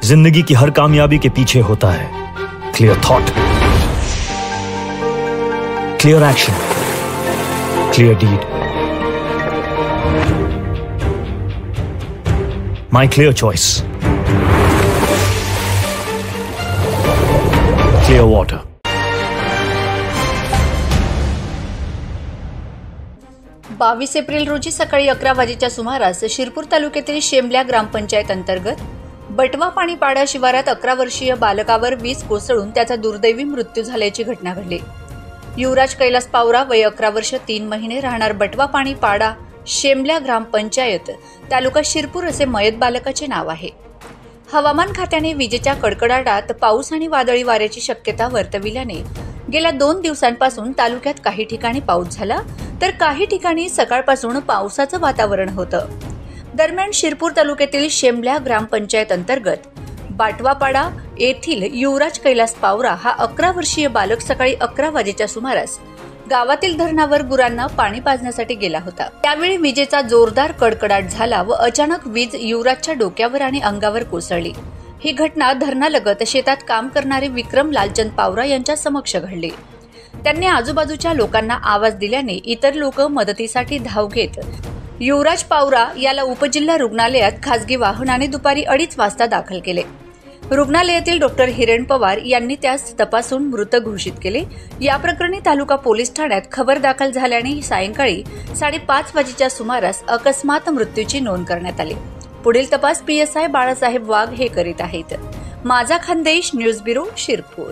जिंदगी की हर कामयाबी के पीछे होता है clear thought, clear action, clear deed. My clear choice, clear water. बावीस एप्रिल रोजी सकाळी 11 वाजेच्या सुमारास शिरपूर तालुक्यातील शेंबल्या ग्रामपंचायत अंतर्गत बटवा पाणीपाडा शिवारात 11 वर्षीय बालकावर वीज कोसळून त्याचा दुर्दैवी मृत्यू झाल्याची घटना घडली। युवराज कैलास पावरा, वय 11 वर्ष 3 महिने, राहणार बटवा पाणीपाडा, शेंबल्या ग्रामपंचायत, तालुका शिरपूर असे मयत बालकाचे नाव आहे। हवामान खात्याने विजेच्या कडकडाटात पाऊस आणि वादळी वाऱ्याची शक्यता वर्तविल्याने गेल्या 2 दिवसांपासून तालुक्यात काही ठिकाणी पाऊस झाला, तर काही ठिकाणी सकाळपासून पावसाचं वातावरण होतं। दरम्यान शिरपूर तालुक्यातील शेंबल्या ग्रामपंचायत अंतर्गत बाटवापाडा येथील युवराज कैलास पावरा हा 11 वर्षीय बालक सकाळी 11 वाजेच्या सुमारास गावातील धरणावर गुरांना पाणी पाजण्यासाठी गेला होता। त्यावेळी विजेचा जोरदार कडकडाट झाला व अचानक वीज युवराजच्या डोक्यावर आणि अंगावर कोसळली। ही घटना धरणालगत शेतात काम करणारे विक्रम लालचंद पावरा यांच्या समक्ष घडली। त्यांनी आजूबाजूच्या लोकांना आवाज दिल्याने इतर लोक मदतीसाठी धाव घेत युवराज पावरा याला उपजिल्हा रुग्णालयात खासगी वाहनाने दुपारी 2:30 वाजता दाखल केले। रुग्णालयातील डॉक्टर हिरण पवार यांनी त्यास तपासून मृत घोषित केले। या प्रकरणी तालुका पोलीस ठाण्यात खबर दाखल झाल्याने सायंकाळी 5:30 वाजेच्या सुमारास अकस्मात मृत्यूची नोंद करण्यात आली। पुढील तपास PSI बाळासाहेब वाघ हे करीत आहेत। माझा खानदेश न्यूज ब्युरो, शिरपूर।